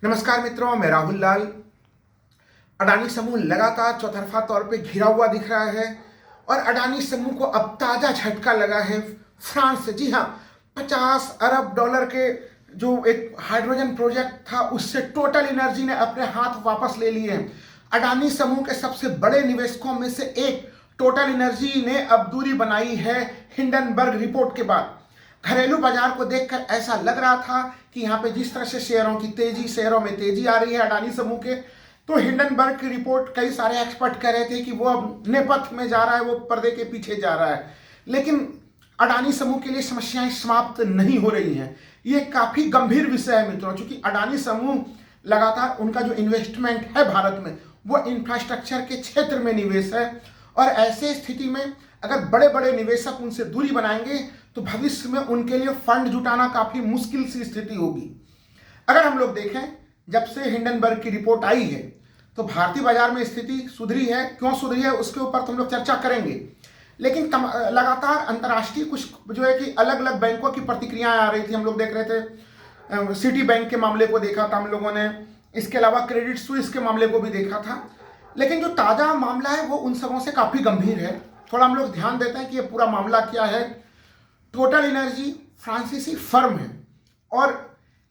नमस्कार मित्रों, मैं राहुल लाल। अडानी समूह लगातार चौतरफा तौर पे घिरा हुआ दिख रहा है और अडानी समूह को अब ताजा झटका लगा है फ्रांस से। जी हाँ, 50 अरब डॉलर के जो एक हाइड्रोजन प्रोजेक्ट था उससे टोटल एनर्जी ने अपने हाथ वापस ले लिए हैं। अडानी समूह के सबसे बड़े निवेशकों में से एक टोटल एनर्जी ने अब दूरी बनाई है हिंडनबर्ग रिपोर्ट के बाद। घरेलू बाजार को देखकर ऐसा लग रहा था कि यहाँ पे जिस तरह से शेयरों में तेजी आ रही है अडानी समूह के, तो हिंडनबर्ग की रिपोर्ट कई सारे एक्सपर्ट कह रहे थे कि वो अब नेपथ्य में जा रहा है, वो पर्दे के पीछे जा रहा है। लेकिन अडानी समूह के लिए समस्याएं समाप्त नहीं हो रही हैं। ये काफी गंभीर विषय है मित्रों, क्योंकि अडानी समूह लगातार उनका जो इन्वेस्टमेंट है भारत में वो इंफ्रास्ट्रक्चर के क्षेत्र में निवेश है, और ऐसे स्थिति में अगर बड़े बड़े निवेशक उनसे दूरी बनाएंगे तो भविष्य में उनके लिए फंड जुटाना काफी मुश्किल सी स्थिति होगी। अगर हम लोग देखें, जब से हिंडनबर्ग की रिपोर्ट आई है तो भारतीय बाजार में स्थिति सुधरी है। क्यों सुधरी है उसके ऊपर तो हम लोग चर्चा करेंगे, लेकिन लगातार अंतर्राष्ट्रीय कुछ जो है कि अलग अलग बैंकों की प्रतिक्रियाएं आ रही थी। हम लोग देख रहे थे, सिटी बैंक के मामले को देखा था हम लोगों ने, इसके अलावा क्रेडिट स्विस के मामले को भी देखा था। लेकिन जो ताज़ा मामला है वो उन सबों से काफ़ी गंभीर है। थोड़ा हम लोग ध्यान देते हैं कि ये पूरा मामला क्या है। टोटल एनर्जी फ्रांसीसी फर्म है और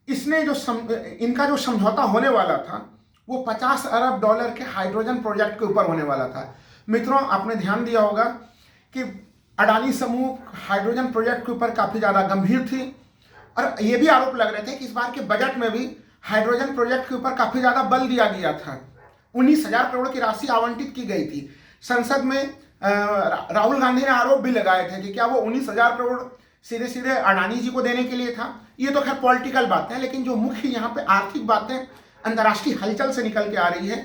इसने इनका जो समझौता होने वाला था वो 50 अरब डॉलर के हाइड्रोजन प्रोजेक्ट के ऊपर होने वाला था। मित्रों, आपने ध्यान दिया होगा कि अडानी समूह हाइड्रोजन प्रोजेक्ट के ऊपर काफ़ी ज़्यादा गंभीर थी, और ये भी आरोप लग रहे थे कि इस बार के बजट में भी हाइड्रोजन प्रोजेक्ट के ऊपर काफ़ी ज़्यादा बल दिया गया था। 19,000 करोड़ की राशि आवंटित की गई थी। संसद में राहुल गांधी ने आरोप भी लगाए थे कि क्या वो 19,000 करोड़ सीधे सीधे अडानी जी को देने के लिए था। ये तो खैर पॉलिटिकल बातें हैं, लेकिन जो मुख्य यहाँ पे आर्थिक बातें अंतर्राष्ट्रीय हलचल से निकल के आ रही है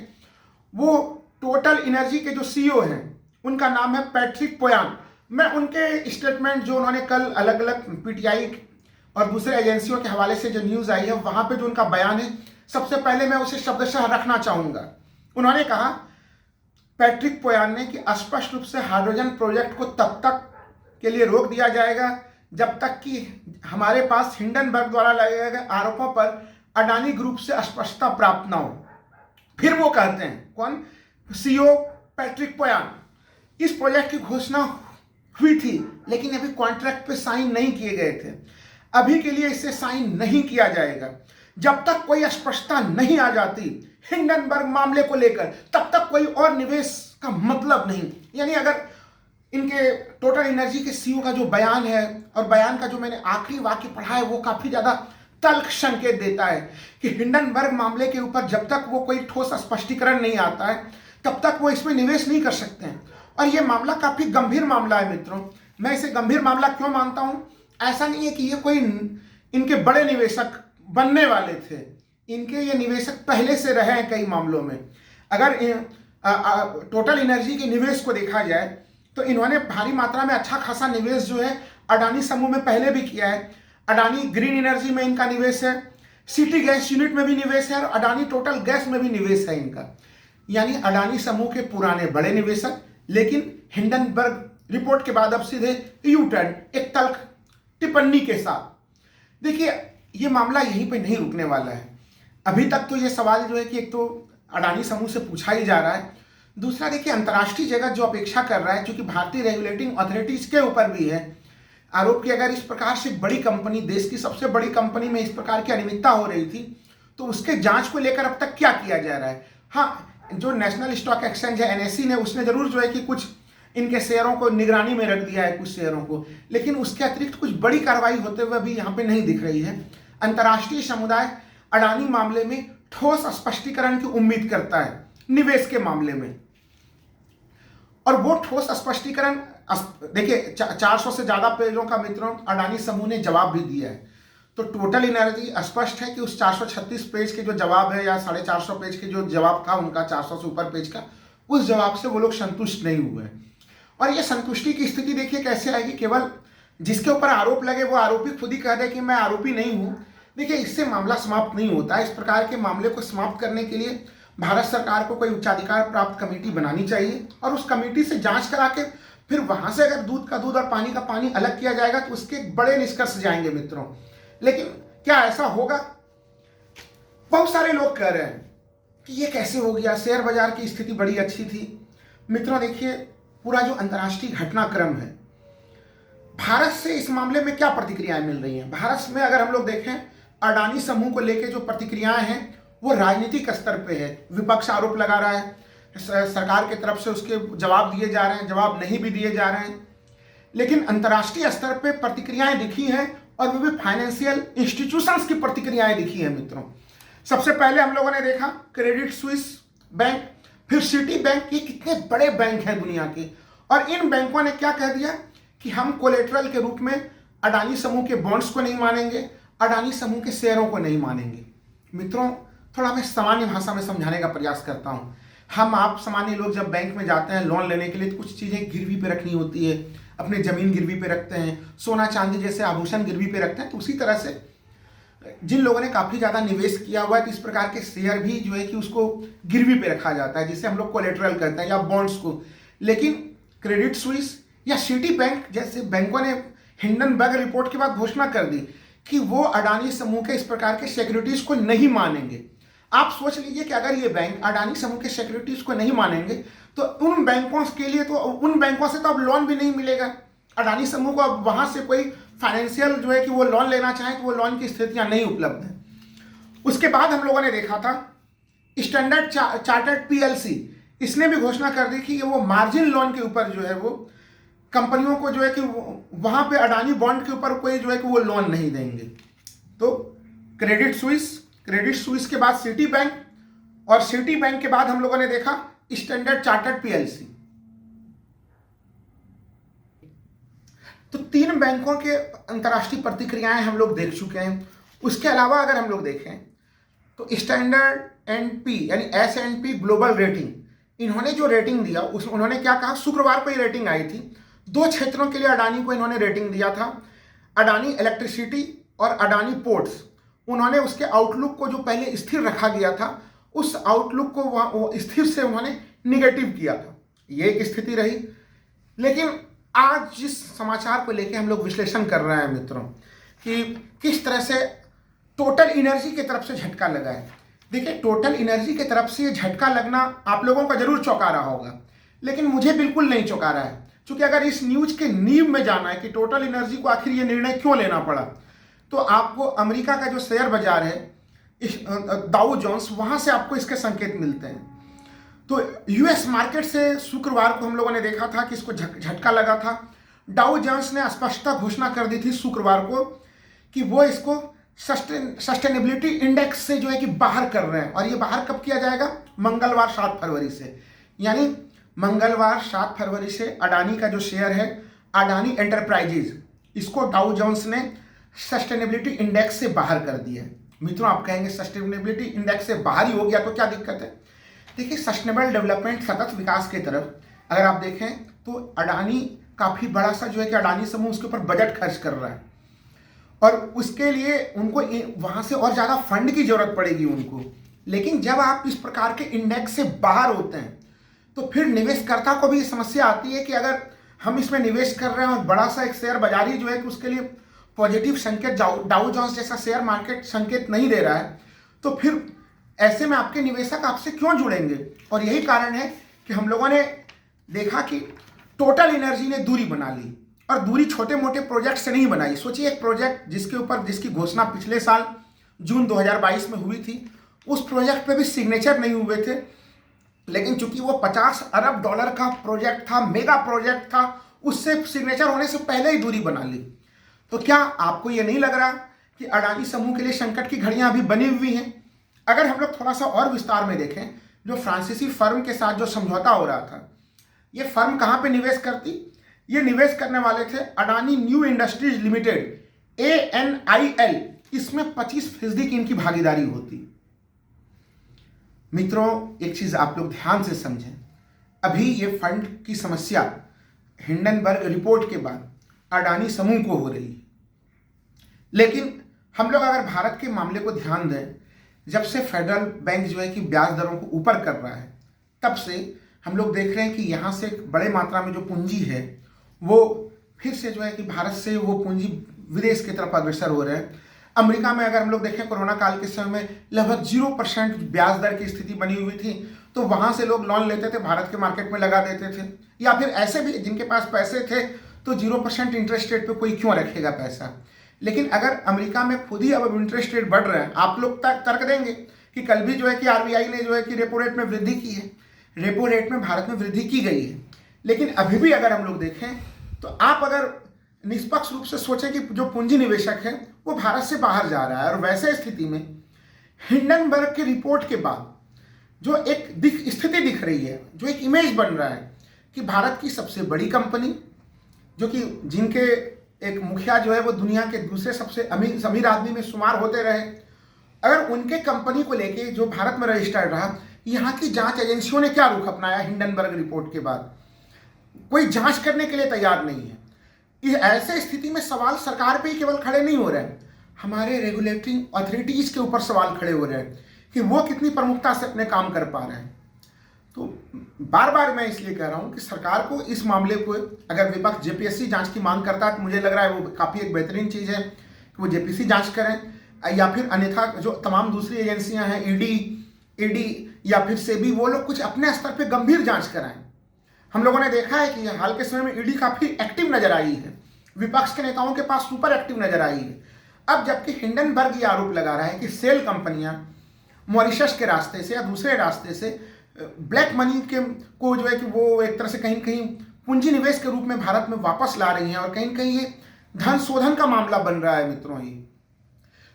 वो टोटल एनर्जी के जो सीईओ हैं उनका नाम है पैट्रिक पोयान। मैं उनके स्टेटमेंट जो उन्होंने कल अलग अलग पीटीआई और दूसरे एजेंसियों के हवाले से जो न्यूज़ आई है वहाँ पे जो उनका बयान है, सबसे पहले मैं उसे शब्दशः रखना चाहूँगा। उन्होंने कहा, पैट्रिक पोयान ने, कि स्पष्ट रूप से हाइड्रोजन प्रोजेक्ट को तब तक के लिए रोक दिया जाएगा जब तक कि हमारे पास हिंडनबर्ग द्वारा लगाए गए आरोपों पर अडानी ग्रुप से स्पष्टता प्राप्त न हो। फिर वो कहते हैं, कौन? सीईओ पैट्रिक पोयान, इस प्रोजेक्ट की घोषणा हुई थी लेकिन अभी कॉन्ट्रैक्ट पे साइन नहीं किए गए थे। अभी के लिए इसे साइन नहीं किया जाएगा जब तक कोई स्पष्टता नहीं आ जाती हिंडनबर्ग मामले को लेकर, तब तक कोई और निवेश का मतलब नहीं। यानी अगर इनके टोटल एनर्जी के सीईओ का जो बयान है और बयान का जो मैंने आखिरी वाक्य पढ़ा है वो काफी ज्यादा तल्ख संकेत देता है कि हिंडनबर्ग मामले के ऊपर जब तक वो कोई ठोस स्पष्टीकरण नहीं आता है तब तक वो इसमें निवेश नहीं कर सकते हैं। और ये मामला काफी गंभीर मामला है मित्रों। मैं इसे गंभीर मामला क्यों मानता हूं? ऐसा नहीं है कि ये कोई इनके बड़े निवेशक बनने वाले थे, इनके ये निवेशक पहले से रहे हैं कई मामलों में। अगर टोटल एनर्जी के निवेश को देखा जाए तो इन्होंने भारी मात्रा में अच्छा खासा निवेश जो है अडानी समूह में पहले भी किया है। अडानी ग्रीन एनर्जी में इनका निवेश है, सिटी गैस यूनिट में भी निवेश है और अडानी टोटल गैस में भी निवेश है इनका। यानी अडानी समूह के पुराने बड़े निवेशक, लेकिन हिंडनबर्ग रिपोर्ट के बाद अब सीधे यू टर्न, एक तल्ख टिप्पणी के साथ। देखिए, ये मामला यहीं पे नहीं रुकने वाला है। अभी तक तो ये सवाल जो है कि एक तो अडानी समूह से पूछा ही जा रहा है, दूसरा देखिए अंतर्राष्ट्रीय जगत जो अपेक्षा कर रहा है, क्योंकि भारतीय रेगुलेटिंग अथॉरिटीज के ऊपर भी है आरोप कि अगर इस प्रकार से बड़ी कंपनी, देश की सबसे बड़ी कंपनी में इस प्रकार की अनियमितता हो रही थी तो उसके जांच को लेकर अब तक क्या किया जा रहा है। हाँ, जो नेशनल स्टॉक एक्सचेंज है एनएसई ने, उसने जरूर जो है कि कुछ इनके शेयरों को निगरानी में रख दिया है, कुछ शेयरों को, लेकिन उसके अतिरिक्त कुछ बड़ी कार्रवाई होते हुए भी यहाँ पे नहीं दिख रही है। अंतर्राष्ट्रीय समुदाय अडानी मामले में ठोस स्पष्टीकरण की उम्मीद करता है निवेश के मामले में, और वो ठोस स्पष्टीकरण देखिए 400 से ज्यादा पेजों का मित्रों अडानी समूह ने जवाब भी दिया है। तो टोटल एनर्जी स्पष्ट है कि उस 436 पेज के जो जवाब है या 450 पेज के जो जवाब था उनका, 400 से ऊपर पेज का, उस जवाब से वो लोग संतुष्ट नहीं हुए। और ये संतुष्टि की स्थिति देखिए कैसे आएगी, केवल जिसके ऊपर आरोप लगे वो आरोपी खुद ही कह दे कि मैं आरोपी नहीं हूं। देखिए, इससे मामला समाप्त नहीं होता। इस प्रकार के मामले को समाप्त करने के लिए भारत सरकार को कोई उच्चाधिकार प्राप्त कमेटी बनानी चाहिए और उस कमेटी से जांच करा के फिर वहां से अगर दूध का दूध और पानी का पानी अलग किया जाएगा तो उसके बड़े निष्कर्ष जाएंगे मित्रों। लेकिन क्या ऐसा होगा? बहुत सारे लोग कह रहे हैं कि ये कैसे हो गया, शेयर बाजार की स्थिति बड़ी अच्छी थी। मित्रों देखिए, पूरा जो अंतर्राष्ट्रीय घटनाक्रम है, भारत से इस मामले में क्या प्रतिक्रियाएं मिल रही हैं। भारत में अगर हम लोग देखें, अडानी समूह को लेकर जो प्रतिक्रियाएं हैं वो राजनीतिक स्तर पे है। विपक्ष आरोप लगा रहा है, सरकार की तरफ से उसके जवाब दिए जा रहे हैं, जवाब नहीं भी दिए जा रहे हैं। लेकिन अंतर्राष्ट्रीय स्तर पे प्रतिक्रियाएं दिखी हैं और वो भी फाइनेंशियल इंस्टीट्यूशंस की प्रतिक्रियाएं दिखी हैं। मित्रों सबसे पहले हम लोगों ने देखा क्रेडिट स्विस बैंक, फिर सिटी बैंक। ये कितने बड़े बैंक हैं दुनिया के, और इन बैंकों ने क्या कह दिया कि हम कोलेटरल के रूप में अडानी समूह के बॉन्ड्स को नहीं मानेंगे, अडानी समूह के शेयरों को नहीं मानेंगे। मित्रों थोड़ा मैं सामान्य भाषा में समझाने का प्रयास करता हूँ। हम आप सामान्य लोग जब बैंक में जाते हैं लोन लेने के लिए, तो कुछ चीज़ें गिरवी पे रखनी होती है, अपने ज़मीन गिरवी पे रखते हैं, सोना चांदी जैसे आभूषण गिरवी पे रखते हैं। तो उसी तरह से जिन लोगों ने काफ़ी ज़्यादा निवेश किया हुआ है, तो इस प्रकार के शेयर भी जो है कि उसको गिरवी पे रखा जाता है, जिसे हम लोग कोलेटरल करते हैं, या बॉन्ड्स को। लेकिन क्रेडिट स्विस या सिटी बैंक जैसे बैंकों ने हिंडनबर्ग रिपोर्ट के बाद घोषणा कर दी कि वो अडानी समूह के इस प्रकार के सिक्योरिटीज़ को नहीं मानेंगे। आप सोच लीजिए कि अगर ये बैंक अडानी समूह के सिक्योरिटीज़ को नहीं मानेंगे, तो उन बैंकों के लिए तो उन बैंकों से तो अब लोन भी नहीं मिलेगा। अडानी समूह को अब वहाँ से कोई फाइनेंशियल जो है कि वो लोन लेना चाहें तो वो लोन की स्थितियाँ नहीं उपलब्ध हैं। उसके बाद हम लोगों ने देखा था स्टैंडर्ड चार्टर्ड पीएलसी, इसने भी घोषणा कर दी कि वो मार्जिन लोन के ऊपर जो है वो कंपनियों को जो है कि वहाँ पे अडानी बॉन्ड के ऊपर कोई जो है कि वो लोन नहीं देंगे। तो क्रेडिट स्विस के बाद सिटी बैंक, और सिटी बैंक के बाद हम लोगों ने देखा स्टैंडर्ड चार्टर्ड पीएलसी। तो 3 बैंकों के अंतर्राष्ट्रीय प्रतिक्रियाएं हम लोग देख चुके हैं। उसके अलावा अगर हम लोग देखें तो स्टैंडर्ड एंड पी यानी S&P ग्लोबल रेटिंग, इन्होंने जो रेटिंग दिया उन्होंने क्या कहा, शुक्रवार को ये रेटिंग आई थी। 2 क्षेत्रों के लिए अडानी को इन्होंने रेटिंग दिया था, अडानी इलेक्ट्रिसिटी और अडानी पोर्ट्स। उन्होंने उसके आउटलुक को जो पहले स्थिर रखा गया था, उस आउटलुक को वो स्थिर से उन्होंने निगेटिव किया था। ये एक स्थिति रही। लेकिन आज जिस समाचार को लेकर हम लोग विश्लेषण कर रहे हैं मित्रों, कि किस तरह से टोटल एनर्जी की तरफ से झटका लगा है। देखिए, टोटल एनर्जी की तरफ से झटका लगना आप लोगों को जरूर चौंका रहा होगा, लेकिन मुझे बिल्कुल नहीं चौंका रहा है। क्योंकि अगर इस न्यूज के नींव में जाना है कि टोटल एनर्जी को आखिर ये निर्णय क्यों लेना पड़ा, तो आपको अमेरिका का जो शेयर बाजार है डाउ जोन्स, वहां से आपको इसके संकेत मिलते हैं। तो यूएस मार्केट से शुक्रवार को हम लोगों ने देखा था कि इसको झटका लगा था। डाउ जोन्स ने स्पष्टता घोषणा कर दी थी शुक्रवार को कि वो इसको सस्टेनेबिलिटी इंडेक्स से जो है कि बाहर कर रहे हैं। और ये बाहर कब किया जाएगा? मंगलवार 7 फरवरी से। यानी मंगलवार 7 फरवरी से अडानी का जो शेयर है अडानी एंटरप्राइजेज, इसको डाउ जोन्स ने सस्टेनेबिलिटी इंडेक्स से बाहर कर दिया है। मित्रों आप कहेंगे सस्टेनेबिलिटी इंडेक्स से बाहर ही हो गया तो क्या दिक्कत है? देखिए, सस्टेनेबल डेवलपमेंट, सतत विकास की तरफ अगर आप देखें तो अडानी काफ़ी बड़ा सा जो है कि अडानी समूह उसके ऊपर बजट खर्च कर रहा है, और उसके लिए उनको वहाँ से और ज़्यादा फंड की जरूरत पड़ेगी उनको। लेकिन जब आप इस प्रकार के इंडेक्स से बाहर होते हैं तो फिर निवेशकर्ता को भी समस्या आती है कि अगर हम इसमें निवेश कर रहे हैं और बड़ा सा एक शेयर बाजारी जो है कि उसके लिए पॉजिटिव संकेत डाउ जोन्स जैसा शेयर मार्केट संकेत नहीं दे रहा है, तो फिर ऐसे में आपके निवेशक आपसे क्यों जुड़ेंगे? और यही कारण है कि हम लोगों ने देखा कि टोटल एनर्जी ने दूरी बना ली, और दूरी छोटे मोटे प्रोजेक्ट से नहीं बनाई। सोचिए, एक प्रोजेक्ट जिसकी घोषणा पिछले साल जून 2022 में हुई थी, उस प्रोजेक्ट पे भी सिग्नेचर नहीं हुए थे। लेकिन चूंकि वो $50 अरब का प्रोजेक्ट था, मेगा प्रोजेक्ट था, उससे सिग्नेचर होने से पहले ही दूरी बना ली। तो क्या आपको ये नहीं लग रहा कि अडानी समूह के लिए संकट की घड़ियां अभी बनी हुई हैं? अगर हम लोग थोड़ा सा और विस्तार में देखें, जो फ्रांसीसी फर्म के साथ जो समझौता हो रहा था, ये फर्म कहाँ पे निवेश करती? ये निवेश करने वाले थे Adani new industries limited ANIL, इसमें 25% की इनकी भागीदारी होती। मित्रों एक चीज आप लोग ध्यान से समझें, अभी ये फंड की समस्या हिंडनबर्ग रिपोर्ट के बाद अडानी समूह को हो रही है। लेकिन हम लोग अगर भारत के मामले को ध्यान दें, जब से फेडरल बैंक जो है कि ब्याज दरों को ऊपर कर रहा है, तब से हम लोग देख रहे हैं कि यहाँ से बड़े मात्रा में जो पूंजी है वो फिर से जो है कि भारत से वो पूंजी विदेश की तरफ अग्रसर हो रहे हैं। अमेरिका में अगर हम लोग देखें कोरोना काल के समय में लगभग 0% ब्याज दर की स्थिति बनी हुई थी, तो वहाँ से लोग लोन लेते थे, भारत के मार्केट में लगा देते थे, या फिर ऐसे भी जिनके पास पैसे थे तो 0% इंटरेस्ट रेट पे कोई क्यों रखेगा पैसा। लेकिन अगर अमेरिका में खुद ही अब इंटरेस्ट रेट बढ़ रहे हैं, आप लोग तर्क देंगे कि कल भी जो है कि आरबीआई ने जो है कि रेपो रेट में वृद्धि की है, रेपो रेट में भारत में वृद्धि की गई है, लेकिन अभी भी अगर हम लोग देखें तो आप अगर निष्पक्ष रूप से सोचें कि जो पूंजी निवेशक है वो भारत से बाहर जा रहा है। और वैसे स्थिति में हिंडनबर्ग की रिपोर्ट के बाद जो एक स्थिति दिख रही है, जो एक इमेज बन रहा है कि भारत की सबसे बड़ी कंपनी, जो कि जिनके एक मुखिया जो है वो दुनिया के दूसरे सबसे अमीर आदमी में शुमार होते रहे, अगर उनके कंपनी को लेके जो भारत में रजिस्टर्ड रहा, यहाँ की जांच एजेंसियों ने क्या रुख अपनाया हिंडनबर्ग रिपोर्ट के बाद? कोई जांच करने के लिए तैयार नहीं है। इस ऐसे स्थिति में सवाल सरकार पे ही केवल खड़े नहीं हो रहे हैं, हमारे रेगुलेटरी अथॉरिटीज के ऊपर सवाल खड़े हो रहे हैं कि वो कितनी प्रमुखता से अपने काम कर पा रहे हैं। तो बार बार मैं इसलिए कह रहा हूं कि सरकार को इस मामले को, अगर विपक्ष जेपीएससी जांच की मांग करता है तो मुझे लग रहा है वो काफ़ी एक बेहतरीन चीज़ है कि वो जेपीएससी जांच करें, या फिर अन्यथा जो तमाम दूसरी एजेंसियां हैं, ईडी या फिर सेबी, वो लोग कुछ अपने स्तर पर गंभीर जाँच कराएं। हम लोगों ने देखा है कि हाल के समय में ईडी काफ़ी एक्टिव नजर आई है, विपक्ष के नेताओं के पास सुपर एक्टिव नजर आई है। अब जबकि हिंडनबर्ग ये आरोप लगा रहा है कि सेल कंपनियां मॉरिशस के रास्ते से या दूसरे रास्ते से ब्लैक मनी के को जो है कि वो एक तरह से कहीं कहीं पूंजी निवेश के रूप में भारत में वापस ला रही हैं, और कहीं कहीं ये धन शोधन का मामला बन रहा है मित्रों। ये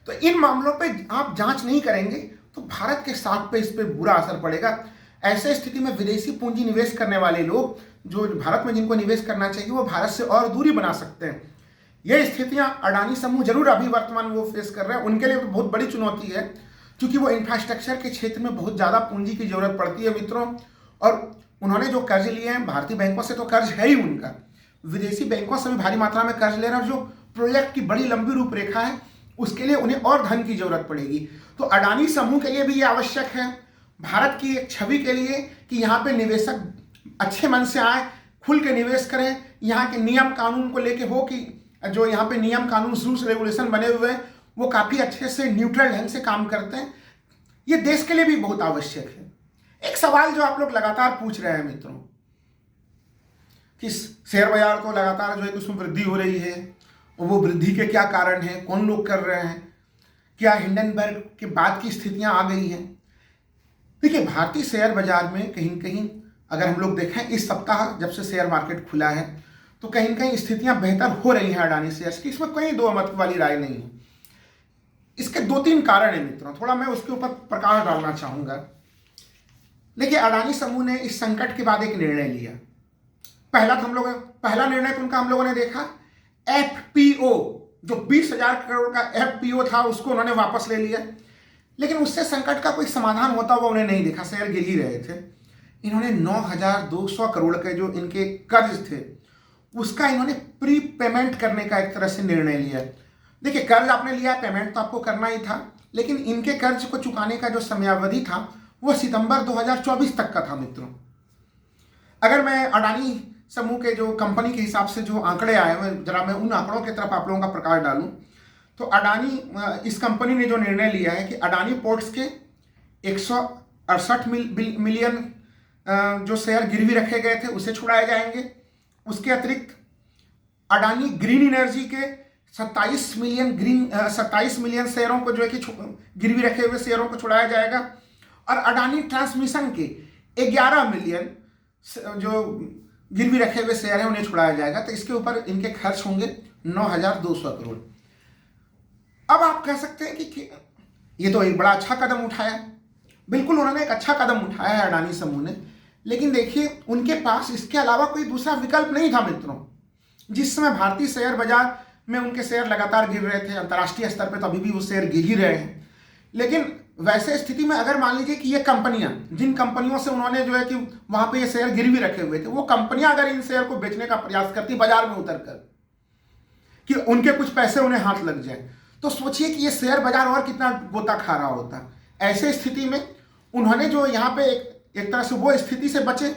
तो इन मामलों पे आप जांच नहीं करेंगे तो भारत के साथ पे इस पे बुरा असर पड़ेगा। ऐसे स्थिति में विदेशी पूंजी निवेश करने वाले लोग जो भारत में जिनको निवेश करना चाहिए वो भारत से और दूरी बना सकते हैं। ये स्थितियां अडानी समूह जरूर अभी वर्तमान वो फेस कर रहे हैं, उनके लिए तो बहुत बड़ी चुनौती है, क्योंकि वो इंफ्रास्ट्रक्चर के क्षेत्र में बहुत ज़्यादा पूंजी की जरूरत पड़ती है मित्रों। और उन्होंने जो कर्ज लिए हैं भारतीय बैंकों से, तो कर्ज है ही उनका, विदेशी बैंकों से भी भारी मात्रा में कर्ज ले रहे हैं। जो प्रोजेक्ट की बड़ी लंबी रूपरेखा है उसके लिए उन्हें और धन की जरूरत पड़ेगी। तो अडानी समूह के लिए भी ये आवश्यक है, भारत की एक छवि के लिए, कि यहाँ पे निवेशक अच्छे मन से आए, खुल के निवेश करें, यहाँ के नियम कानून को लेके हो कि जो यहाँ पे नियम कानून रूल्स रेगुलेशन बने हुए हैं वो काफ़ी अच्छे से न्यूट्रल ढंग से काम करते हैं। ये देश के लिए भी बहुत आवश्यक है। एक सवाल जो आप लोग लगातार पूछ रहे हैं मित्रों कि शेयर बाजार तो लगातार जो है उसमें वृद्धि हो रही है, और वो वृद्धि के क्या कारण हैं, कौन लोग कर रहे हैं, क्या हिंडनबर्ग के बाद की स्थितियां आ गई हैं? देखिए, भारतीय शेयर बाजार में कहीं कहीं अगर हम लोग देखें इस सप्ताह जब से शेयर मार्केट खुला है तो कहीं कहीं स्थितियां बेहतर हो रही हैं अडानी शेयर्स की, इसमें कोई दो मत वाली राय नहीं है। इसके दो तीन कारण हैं मित्रों, थोड़ा मैं उसके ऊपर प्रकाश डालना चाहूंगा। देखिए, अडानी समूह ने इस संकट के बाद एक निर्णय लिया। पहला निर्णय तो उनका हम लोगों ने देखा, एफपीओ, जो 20,000 करोड़ का एफपीओ था उसको उन्होंने वापस ले लिया, लेकिन उससे संकट का कोई समाधान होता हुआ उन्हें नहीं दिखा, शेयर गिर ही रहे थे। इन्होंने 9,200 करोड़ के जो इनके कर्ज थे उसका इन्होंने प्री पेमेंट करने का एक तरह से निर्णय लिया। देखिए, कर्ज आपने लिया, पेमेंट तो आपको करना ही था, लेकिन इनके कर्ज को चुकाने का जो समयावधि था वो सितंबर 2024 तक का था मित्रों। अगर मैं अडानी समूह के जो कंपनी के हिसाब से जो आंकड़े आए हैं, जरा मैं उन आंकड़ों की तरफ आप लोगों का प्रकाश डालूं, तो अडानी इस कंपनी ने जो निर्णय लिया है कि अडानी पोर्ट्स के 168 मिलियन जो शेयर गिरवी रखे गए थे उसे छुड़ाए जाएंगे। उसके अतिरिक्त अडानी ग्रीन एनर्जी के 27 मिलियन शेयरों को जो है कि गिरवी रखे हुए शेयरों को छुड़ाया जाएगा, और अडानी ट्रांसमिशन के 11 मिलियन जो गिरवी रखे हुए शेयर हैं उन्हें छुड़ाया जाएगा। तो इसके ऊपर इनके खर्च होंगे 9,200 करोड़। अब आप कह सकते हैं कि ये तो एक बड़ा अच्छा कदम उठाया, बिल्कुल उन्होंने एक अच्छा कदम उठाया है अडानी समूह ने, लेकिन देखिए उनके पास इसके अलावा कोई दूसरा विकल्प नहीं था मित्रों। जिस समय भारतीय शेयर बाजार में उनके शेयर लगातार गिर रहे थे, अंतर्राष्ट्रीय स्तर पे तो अभी भी वो शेयर गिर ही रहे हैं, लेकिन वैसे स्थिति में अगर मान लीजिए कि ये कंपनियां, जिन कंपनियों से उन्होंने जो है कि वहां पे ये शेयर गिरवी रखे हुए थे, वो कंपनियां अगर इन शेयर को बेचने का प्रयास करती बाजार में उतर कर कि उनके कुछ पैसे उन्हें हाथ लग जाए, तो सोचिए कि ये शेयर बाजार और कितना गोता खा रहा होता। ऐसे स्थिति में उन्होंने जो यहाँ पे एक तरह से वो स्थिति से बचे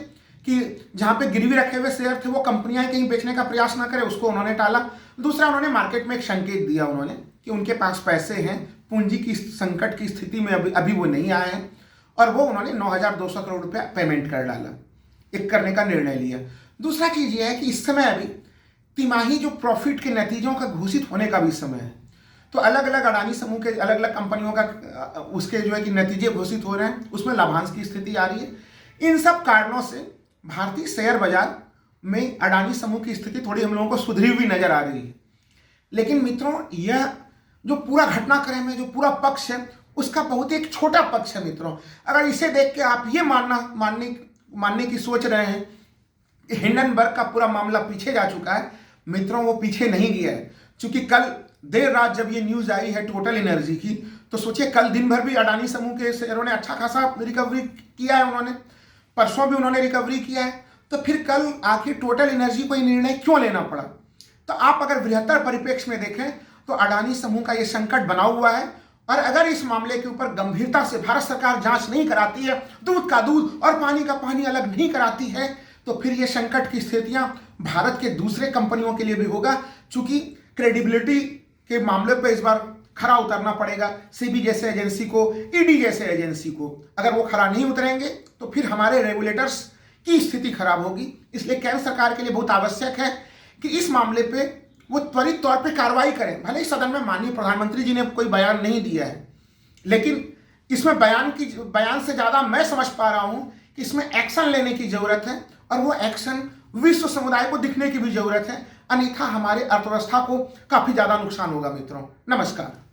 कि जहाँ पे गिरवी रखे हुए शेयर थे वो कंपनियां कहीं बेचने का प्रयास ना करें, उसको उन्होंने टाला। दूसरा, उन्होंने मार्केट में एक संकेत दिया उन्होंने कि उनके पास पैसे हैं, पूंजी की संकट की स्थिति में अभी वो नहीं आए हैं, और वो उन्होंने 9,200 करोड़ रुपया पेमेंट कर डाला, एक करने का निर्णय लिया। दूसरा चीज़ ये है कि इस समय अभी तिमाही जो प्रॉफिट के नतीजों का घोषित होने का भी समय है, तो अलग अलग अडानी समूह के अलग अलग कंपनियों का उसके जो है कि नतीजे घोषित हो रहे हैं, उसमें लाभांश की स्थिति आ रही है। इन सब कारणों से भारतीय शेयर बाजार में अडानी समूह की स्थिति थोड़ी हम लोगों को सुधरी हुई नजर आ रही है। लेकिन मित्रों, यह जो पूरा घटनाक्रम है, जो पूरा पक्ष है, उसका बहुत एक छोटा पक्ष है मित्रों। अगर इसे देख के आप ये मानने की सोच रहे हैं कि हिंडनबर्ग का पूरा मामला पीछे जा चुका है, मित्रों वो पीछे नहीं गया है। क्योंकि कल देर रात जब ये न्यूज आई है टोटल एनर्जी की, तो सोचिए कल दिन भर भी अडानी समूह के शेयरों ने अच्छा खासा रिकवरी किया है, उन्होंने परसों भी उन्होंने रिकवरी किया है। तो फिर कल आखिर टोटल एनर्जी को ये निर्णय क्यों लेना पड़ा? तो आप अगर बृहत्तर परिप्रेक्ष्य में देखें तो अडानी समूह का ये संकट बना हुआ है, और अगर इस मामले के ऊपर गंभीरता से भारत सरकार जांच नहीं कराती है, दूध का दूध और पानी का पानी अलग नहीं कराती है, तो फिर ये संकट की स्थितियां भारत के दूसरे कंपनियों के लिए भी होगा। चूंकि क्रेडिबिलिटी के मामले पर इस बार खरा उतरना पड़ेगा, सेबी जैसे एजेंसी को, ईडी जैसे एजेंसी को। अगर वो खरा नहीं उतरेंगे तो फिर हमारे रेगुलेटर्स की स्थिति खराब होगी। इसलिए केंद्र सरकार के लिए बहुत आवश्यक है कि इस मामले पे वो त्वरित तौर पे कार्रवाई करें। भले ही सदन में माननीय प्रधानमंत्री जी ने कोई बयान नहीं दिया है, लेकिन इसमें बयान से ज्यादा मैं समझ पा रहा हूं कि इसमें एक्शन लेने की जरूरत है, और वो एक्शन विश्व समुदाय को दिखने की भी जरूरत है, अन्यथा हमारे अर्थव्यवस्था को काफी ज्यादा नुकसान होगा मित्रों। नमस्कार।